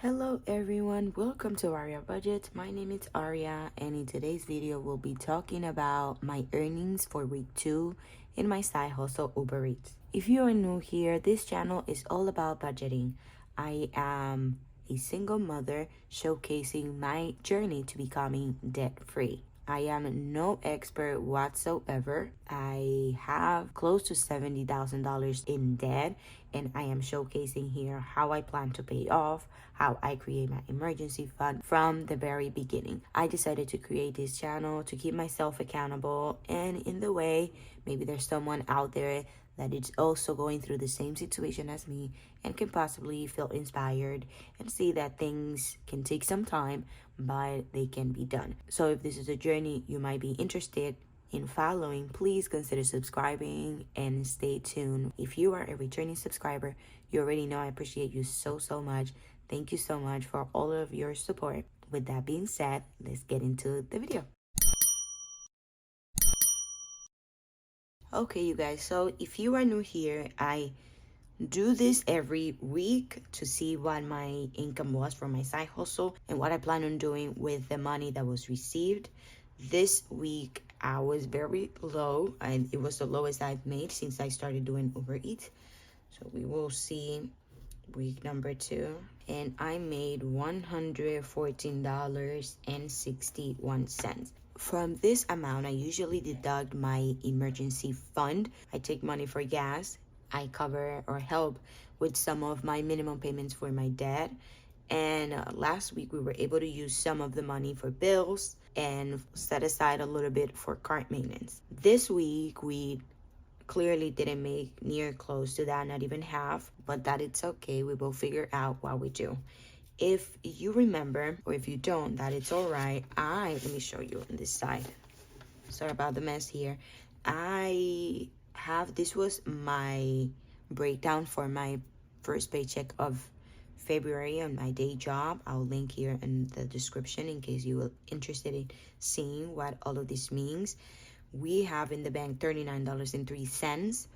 Hello everyone, welcome to Aria Budget. My name is Aria and in today's video we'll be talking about my earnings for week 2 in my side hustle Uber Eats. If you are new here, this channel is all about budgeting. I am a single mother showcasing my journey to becoming debt-free. I am no expert whatsoever. I have close to $70,000 in debt, and I am showcasing here how I plan to pay off, how I create my emergency fund from the very beginning. I decided to create this channel to keep myself accountable, and in the way, maybe there's someone out there that is also going through the same situation as me and can possibly feel inspired and see that things can take some time, but they can be done. So if this is a journey you might be interested in following, please consider subscribing and stay tuned. If you are a returning subscriber, you already know I appreciate you so much. Thank you so much for all of your support. With that being said, let's get into the video. Okay, you guys, so if you are new here, I do this every week to see what my income was from my side hustle and what I plan on doing with the money that was received. This week I was very low, and it was the lowest I've made since I started doing Uber Eats. So we will see week number 2, and I made $114.61. From this amount, I usually deduct my emergency fund. I take money for gas. I cover or help with some of my minimum payments for my debt. And last week, we were able to use some of the money for bills and set aside a little bit for car maintenance. This week, we clearly didn't make near close to that, not even half, but that it's okay. We will figure out what we do. If you remember, or if you don't, that it's all right. Let me show you on this side. Sorry about the mess here. This was my breakdown for my first paycheck of February on my day job. I'll link here in the description in case you are interested in seeing what all of this means. We have in the bank $39.03.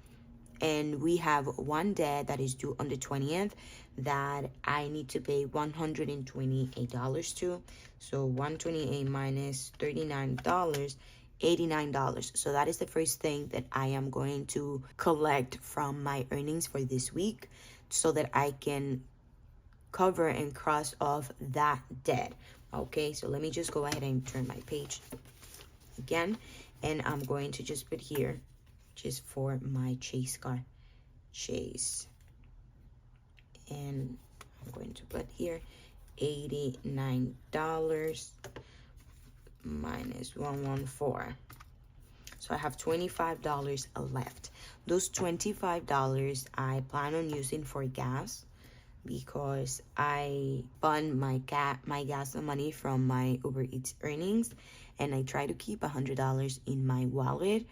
And we have one debt that is due on the 20th that I need to pay $128 to. So 128 minus $39, $89. So that is the first thing that I am going to collect from my earnings for this week so that I can cover and cross off that debt. Okay, so let me just go ahead and turn my page again, and I'm going to just put here just for my Chase card, Chase, and I'm going to put here $89 minus 114. So I have $25 left. Those $25 I plan on using for gas because I fund my gas money from my Uber Eats earnings, and I try to keep $100 in my wallet,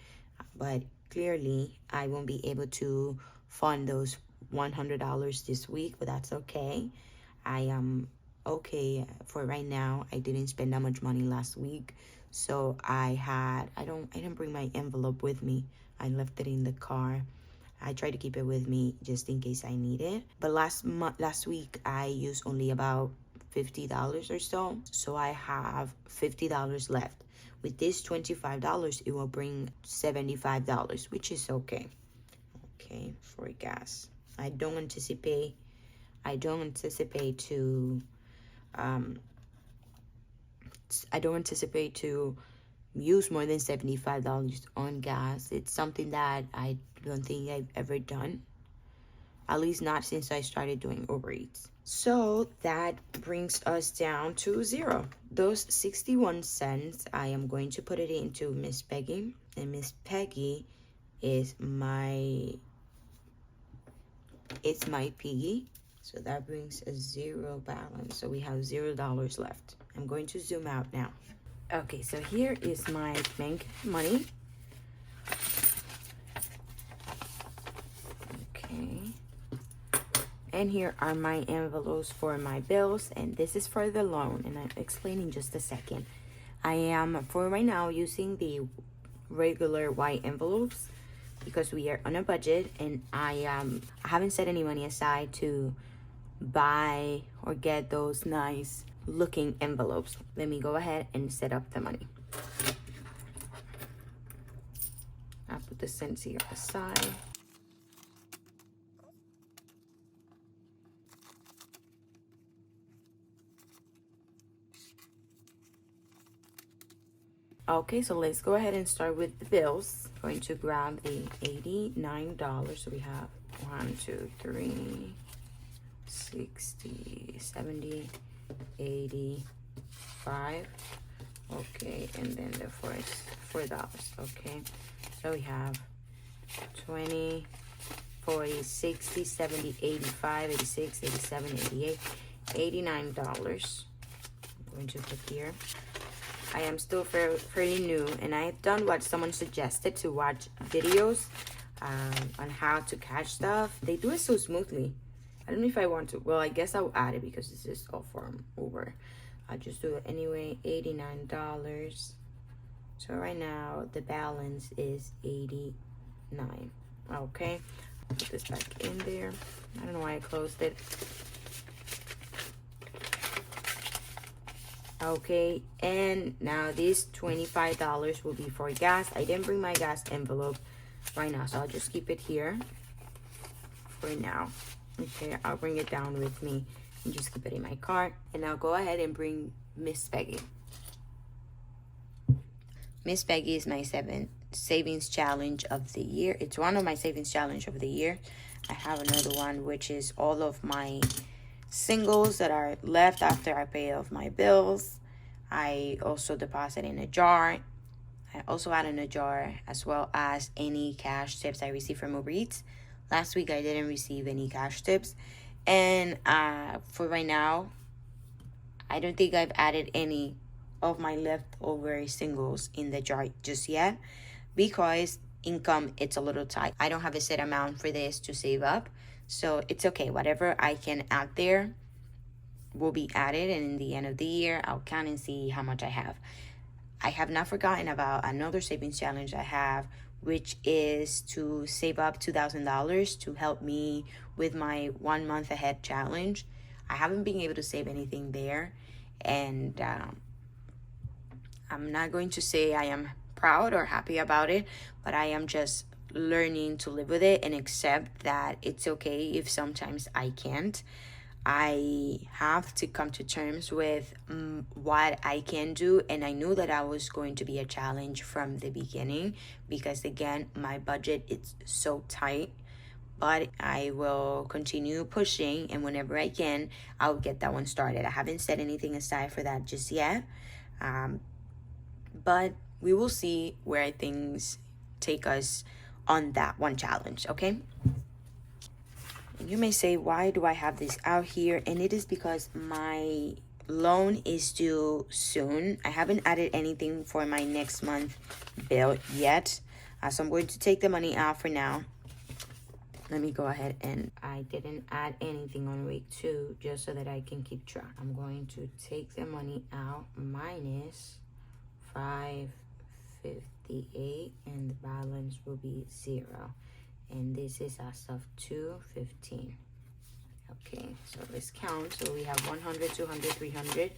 but clearly I won't be able to fund those $100 this week, but that's okay. I am okay for right now. I didn't spend that much money last week, so I didn't bring my envelope with me. I left it in the car. I try to keep it with me just in case I need it. But last week I used only about $50 or so, so I have $50 left. With this $25, it will bring $75, which is okay. Okay, for gas. I don't anticipate to use more than $75 on gas. It's something that I don't think I've ever done, at least not since I started doing Uber Eats. So that brings us down to 0. Those 61 cents, I am going to put it into Miss Peggy, and Miss Peggy is my piggy. So that brings a 0 balance. So we have $0 left. I'm going to zoom out now. Okay, so here is my bank money. Okay. And here are my envelopes for my bills, and this is for the loan, and I'll explain in just a second. I am, for right now, using the regular white envelopes because we are on a budget, and I haven't set any money aside to buy or get those nice looking envelopes. Let me go ahead and set up the money. I'll put the cents here aside. Okay, so let's go ahead and start with the bills. I'm going to grab the $89. So we have 1, 2, 3, 60, 70, 85. Okay, and then the first $4. Okay, so we have 20, 40, 60, 70, 85, 86, 87, 88, $89. I'm going to put here. I am still fairly new, and I've done what someone suggested, to watch videos on how to cash stuff. They do it so smoothly. I don't know if I want to. Well, I guess I'll add it because this is all from Uber. I'll just do it anyway. $89. So right now the balance is 89. Okay, I'll put this back in there. I don't know why I closed it. Okay, and now this $25 will be for gas. I didn't bring my gas envelope right now, so I'll just keep it here for now. Okay, I'll bring it down with me and just keep it in my cart. And I'll go ahead and bring Miss Peggy. Miss Peggy is my savings challenge of the year. It's one of my savings challenge of the year. I have another one, which is all of my singles that are left after I pay off my bills. I also deposit in a jar. I also add in a jar, as well as any cash tips I receive from Uber Eats. Last week I didn't receive any cash tips, and for right now I don't think I've added any of my leftover singles in the jar just yet, because income, it's a little tight. I don't have a set amount for this to save up, so it's okay. Whatever I can add there will be added, and in the end of the year I'll count and see how much I have. I have not forgotten about another savings challenge I have, which is to save up $2,000 to help me with my 1 month ahead challenge. I haven't been able to save anything there, and I'm not going to say I am proud or happy about it, but I am just learning to live with it and accept that it's okay if sometimes I can't. I have to come to terms with what I can do, and I knew that I was going to be a challenge from the beginning, because again, my budget is so tight. But I will continue pushing, and whenever I can, I'll get that one started. I haven't set anything aside for that just yet, but we will see where things take us on that one challenge. Okay, you may say, why do I have this out here? And it is because my loan is due soon. I haven't added anything for my next month bill yet, so I'm going to take the money out for now. Let me go ahead, and I didn't add anything on week 2 just so that I can keep track. I'm going to take the money out minus 558, and the balance will be 0. And this is as of 2/15. Okay, so let's count. So we have 100, 200, 300,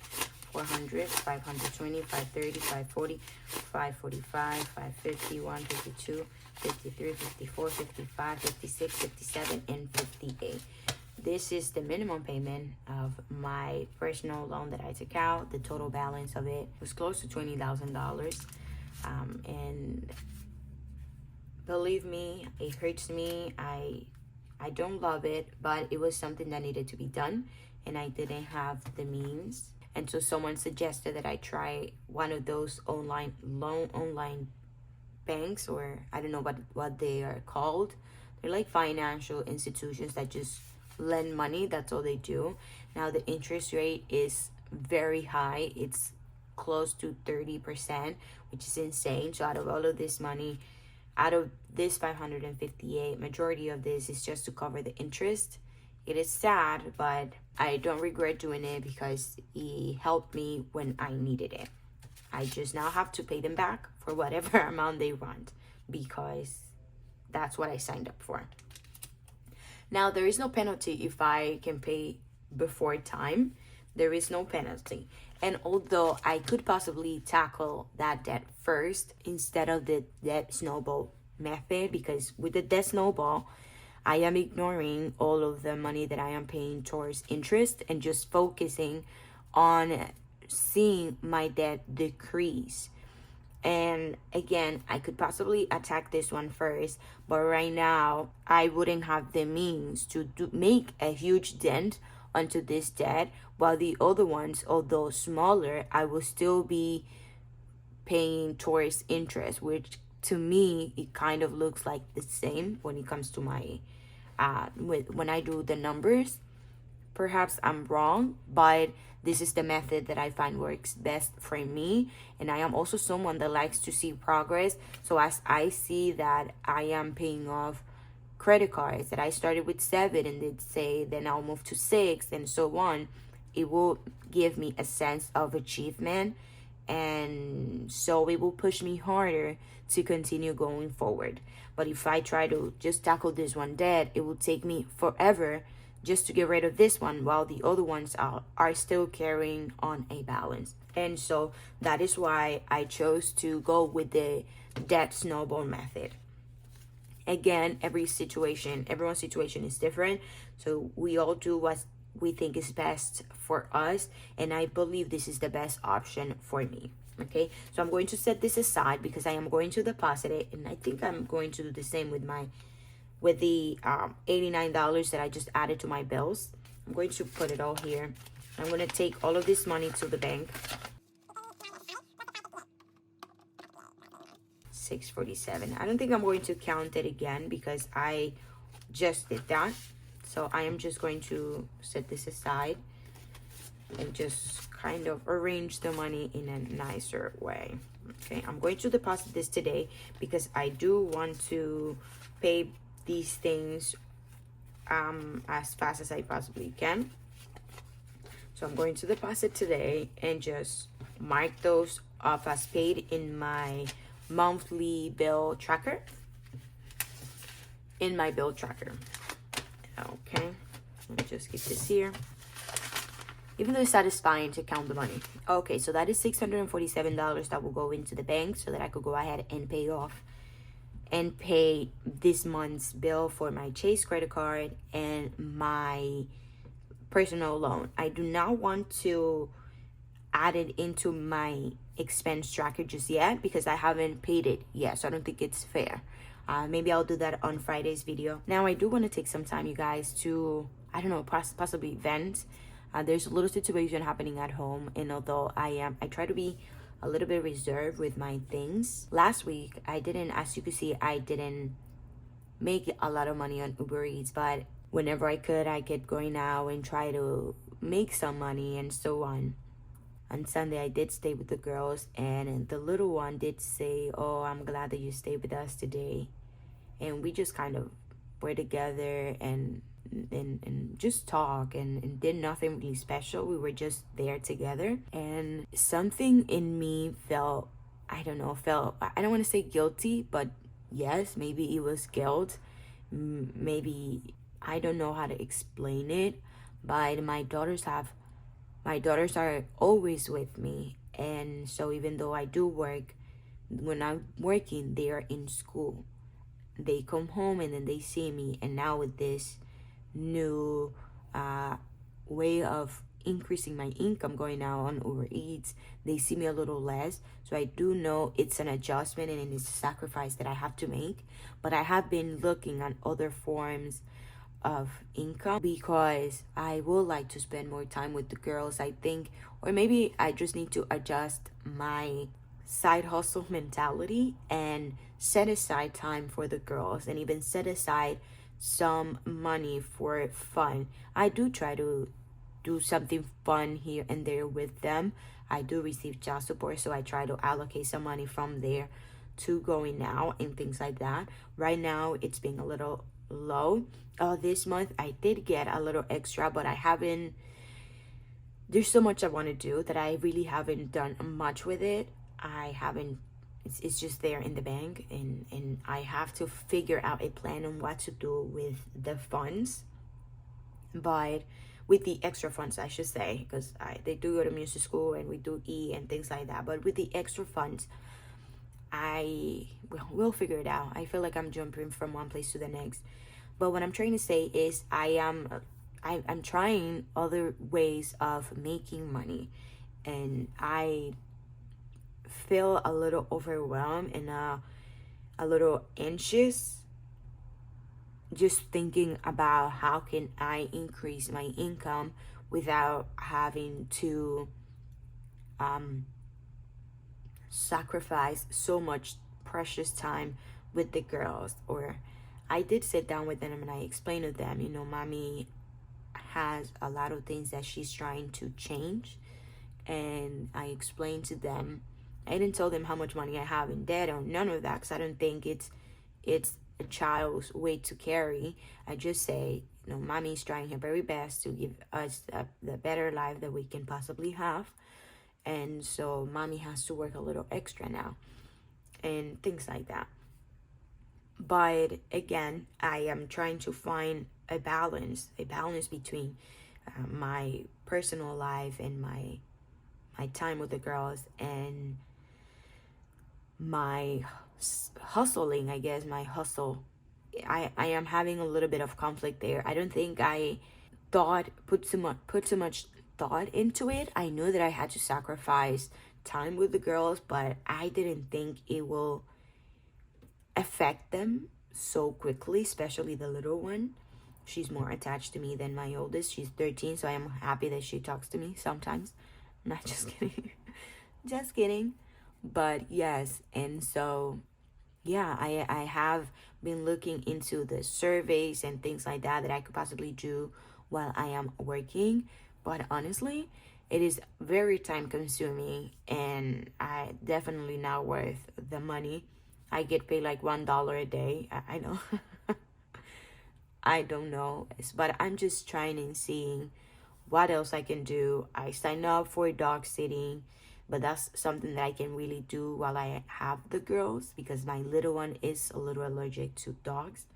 400, 520, 530, 540, 545, 550, 152, 53, 54, 55, 56, 57, and 58. This is the minimum payment of my personal loan that I took out. The total balance of it was close to $20,000. And believe me, it hurts me. I don't love it, but it was something that needed to be done, and I didn't have the means. And so someone suggested that I try one of those online banks, or I don't know what they are called. They're like financial institutions that just lend money. That's all they do. Now the interest rate is very high. It's close to 30%, which is insane. So out of all of this money, out of this 558, majority of this is just to cover the interest. It is sad, but I don't regret doing it because it helped me when I needed it. I just now have to pay them back for whatever amount they want, because that's what I signed up for. Now, there is no penalty if I can pay before time, there is no penalty. And although I could possibly tackle that debt first instead of the debt snowball method, because with the debt snowball, I am ignoring all of the money that I am paying towards interest and just focusing on seeing my debt decrease. And again, I could possibly attack this one first, but right now I wouldn't have the means to make a huge dent onto this debt, while the other ones, although smaller, I will still be paying towards interest, which to me it kind of looks like the same when it comes to my when I do the numbers. Perhaps I'm wrong, but this is the method that I find works best for me. And I am also someone that likes to see progress. So as I see that I am paying off credit cards that I started with 7 and did say then I'll move to 6 and so on, it will give me a sense of achievement, and so it will push me harder to continue going forward. But if I try to just tackle this one debt, it will take me forever just to get rid of this one, while the other ones are still carrying on a balance. And so that is why I chose to go with the debt snowball method. Again, everyone's situation is different, so we all do what we think is best for us, and I believe this is the best option for me. Okay, so I'm going to set this aside because I am going to deposit it, and I think I'm going to do the same with the $89 that I just added to my bills. I'm going to put it all here. I'm going to take all of this money to the bank. $647. I don't think I'm going to count it again because I just did that. So I am just going to set this aside and just kind of arrange the money in a nicer way. Okay, I'm going to deposit this today because I do want to pay these things as fast as I possibly can. So I'm going to deposit today and just mark those off as paid in my monthly bill tracker. Okay, let me just keep this here. Even though it's satisfying to count the money. Okay, so that is $647 that will go into the bank so that I could go ahead and pay this month's bill for my Chase credit card and my personal loan. I do not want to add it into my expense tracker just yet because I haven't paid it yet, so I don't think it's fair. Maybe I'll do that on Friday's video. Now I do want to take some time, you guys, to possibly vent. There's a little situation happening at home, and although I try to be a little bit reserved with my things. Last week as you can see, I didn't make a lot of money on Uber Eats, but whenever I could, I kept going out and try to make some money and so on. On Sunday, I did stay with the girls, and the little one did say, "Oh, I'm glad that you stayed with us today." And we just kind of were together and just talk and did nothing really special. We were just there together, and something in me felt, I don't want to say guilty, but yes, maybe it was guilt. Maybe I don't know how to explain it, but my daughters are always with me, and so even though I do work, when I'm working, they are in school. They come home and then they see me, and now with this new way of increasing my income going out on Uber Eats, they see me a little less. So I do know it's an adjustment and it's a sacrifice that I have to make, but I have been looking at other forms of income because I would like to spend more time with the girls, I think, or maybe I just need to adjust my side hustle mentality and set aside time for the girls and even set aside some money for fun. I do try to do something fun here and there with them. I do receive child support, so I try to allocate some money from there to going out and things like that. Right now it's being a little low. This month I did get a little extra, but there's so much I want to do that I really haven't done much with it. It's just there in the bank, and I have to figure out a plan on what to do with the funds. But with the extra funds, I should say, because they do go to music school and we do eat and things like that. But with the extra funds, we'll figure it out. I feel like I'm jumping from one place to the next. But what I'm trying to say is I'm trying other ways of making money, and I feel a little overwhelmed and a little anxious just thinking about how can I increase my income without having to sacrifice so much precious time with the girls. Or I did sit down with them and I explained to them, mommy has a lot of things that she's trying to change, and I explained to them. I didn't tell them how much money I have in debt or none of that, because I don't think it's a child's weight to carry. I just say, mommy's trying her very best to give us the better life that we can possibly have, and so mommy has to work a little extra now and things like that. But again, I am trying to find a balance between my personal life and my time with the girls and my hustling, I guess, my hustle. I am having a little bit of conflict there. I don't think I put so much thought into it. I knew that I had to sacrifice time with the girls, but I didn't think it will affect them so quickly, especially the little one. She's more attached to me than my oldest. She's 13, so I am happy that she talks to me sometimes. Not just kidding. Just kidding. But yes, and so yeah, I have been looking into the surveys and things like that I could possibly do while I am working. But honestly, it is very time consuming, and I definitely not worth the money. I get paid like $1 a day. I know. I don't know, but I'm just trying and seeing what else I can do. I signed up for dog sitting, but that's something that I can really do while I have the girls, because my little one is a little allergic to dogs.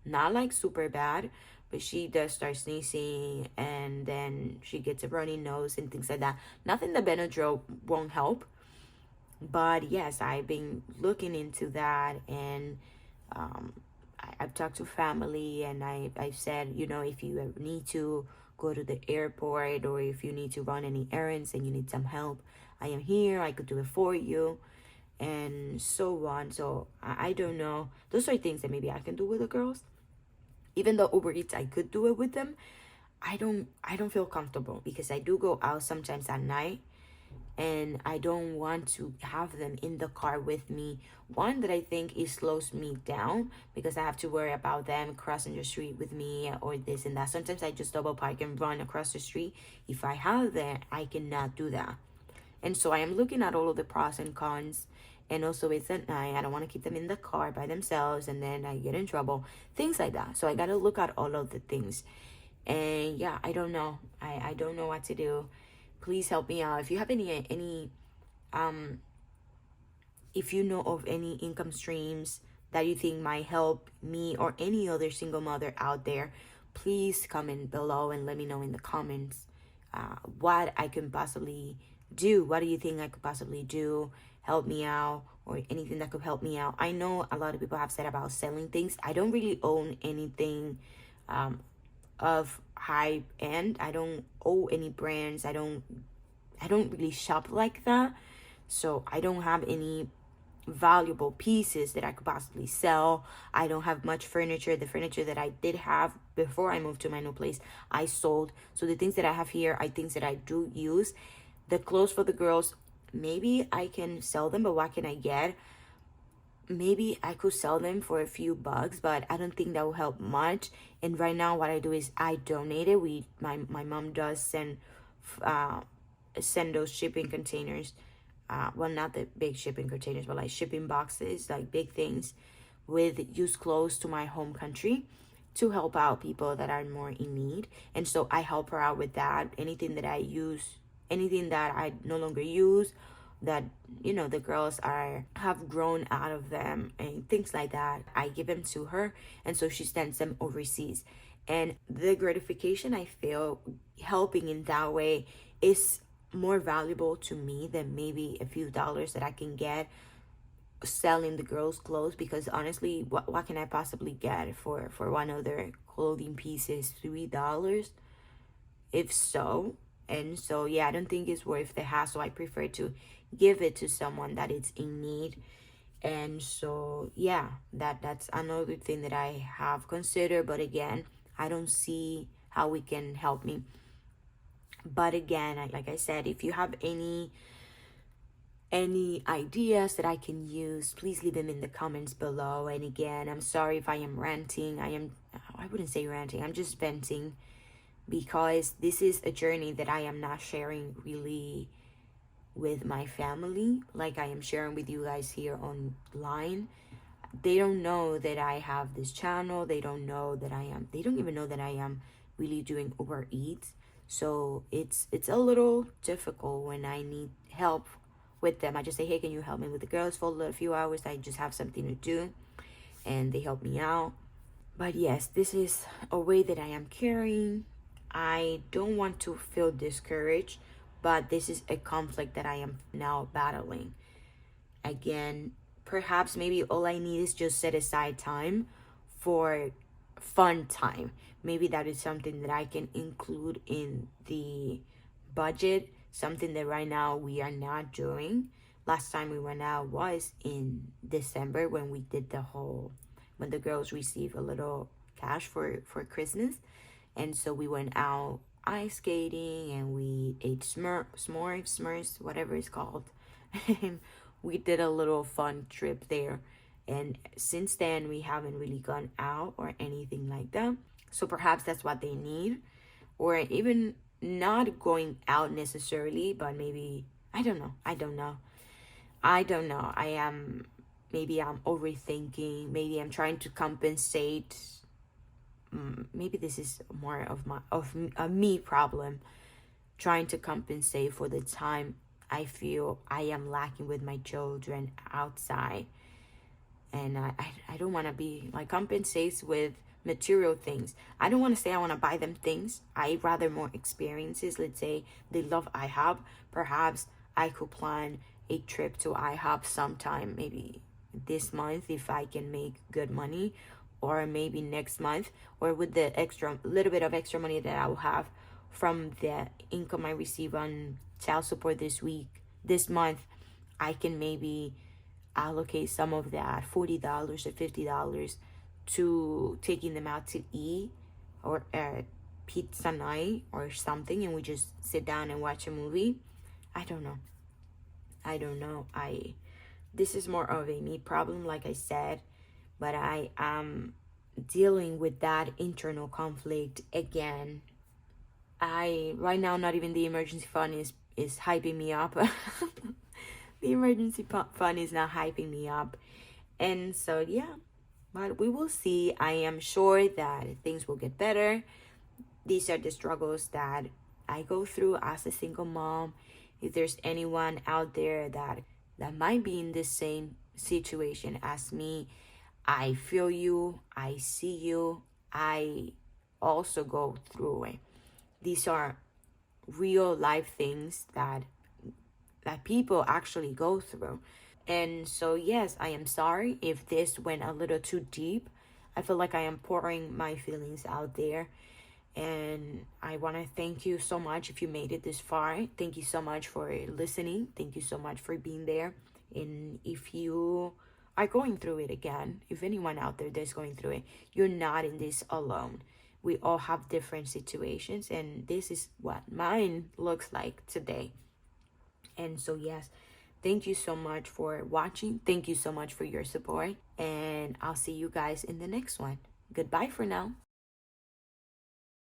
Not like super bad, but she does start sneezing, and then she gets a runny nose and things like that. Nothing that Benadryl won't help. But yes, I've been looking into that, and I've talked to family, and I've said, if you need to go to the airport, or if you need to run any errands and you need some help, I am here. I could do it for you, and so on. So I don't know. Those are things that maybe I can do with the girls. Even though Uber Eats, I could do it with them. I don't feel comfortable, because I do go out sometimes at night, and I don't want to have them in the car with me. One, that I think it slows me down, because I have to worry about them crossing the street with me or this and that. Sometimes I just double park and run across the street. If I have them, I cannot do that. And so I am looking at all of the pros and cons. And also, it's at night. I don't want to keep them in the car by themselves and then I get in trouble. Things like that. So I got to look at all of the things. And yeah, I don't know. I don't know what to do. Please help me out. If you have any if you know of any income streams that you think might help me or any other single mother out there, please comment below and let me know in the comments what I can possibly do. What do you think I could possibly do? Help me out, or anything that could help me out. I know a lot of people have said about selling things. I don't really own anything of high end. I don't own any brands. I don't really shop like that. So I don't have any valuable pieces that I could possibly sell. I don't have much furniture. The furniture that I did have before I moved to my new place, I sold. So the things that I have here are things that I do use. The clothes for the girls, maybe I can sell them, but what can I get? Maybe I could sell them for a few bucks, but I don't think that will help much. And right now what I do is I donate it. My mom does send those shipping containers, well, not the big shipping containers, but like shipping boxes, like big things with used clothes to my home country to help out people that are more in need. And so I help her out with that. Anything that I use, anything that I no longer use, that the girls have grown out of them and things like that, I give them to her, and so she sends them overseas. And the gratification I feel helping in that way is more valuable to me than maybe a few dollars that I can get selling the girls' clothes. Because honestly, what can I possibly get for one of their clothing pieces? $3, if so. And so yeah, I don't think it's worth the hassle. I prefer to give it to someone that is in need. And so yeah, that's another thing that I have considered, but again, I don't see how it can help me. But again, like I said, if you have any ideas that I can use, please leave them in the comments below. And again, I'm sorry if I am ranting. I wouldn't say ranting, I'm just venting, because this is a journey that I am not sharing really with my family like I am sharing with you guys here online. They don't know that I have this channel. They don't even know that I am really doing Uber Eats. So it's a little difficult when I need help with them. I just say, hey, can you help me with the girls for a few hours? I just have something to do, and they help me out. But yes, this is a way that I am carrying. I don't want to feel discouraged, but this is a conflict that I am now battling. Again, perhaps maybe all I need is just set aside time for fun time. Maybe that is something that I can include in the budget, something that right now we are not doing. Last time we went out was in December, when we did when the girls received a little cash for Christmas. And so we went out ice skating, and we ate s'mores, whatever it's called. And we did a little fun trip there. And since then, we haven't really gone out or anything like that. So perhaps that's what they need. Or even not going out necessarily, but maybe, I don't know. Maybe I'm overthinking. Maybe I'm trying to compensate. Maybe this is more of a me problem, trying to compensate for the time I feel I am lacking with my children outside. And I don't want to be like compensates with material things. I don't want to say I want to buy them things. I rather more experiences. Let's say they love IHOP. Perhaps I could plan a trip to IHOP sometime, maybe this month if I can make good money, or maybe next month, or with the little bit of extra money that I will have from the income I receive on child support this month, I can maybe allocate some of that $40 or $50 to taking them out to eat, or pizza night or something, and we just sit down and watch a movie. I don't know. This is more of a me problem, like I said, but I am dealing with that internal conflict again. Right now, not even the emergency fund is hyping me up. The emergency fund is not hyping me up. And so yeah, but we will see. I am sure that things will get better. These are the struggles that I go through as a single mom. If there's anyone out there that might be in the same situation as me, I feel you, I see you, I also go through it. These are real life things that people actually go through. And so yes, I am sorry if this went a little too deep. I feel like I am pouring my feelings out there. And I want to thank you so much if you made it this far. Thank you so much for listening. Thank you so much for being there. And if you are going through it again, if anyone out there that's going through it, you're not in this alone. We all have different situations, and this is what mine looks like today. And so yes, thank you so much for watching. Thank you so much for your support, and I'll see you guys in the next one. Goodbye for now.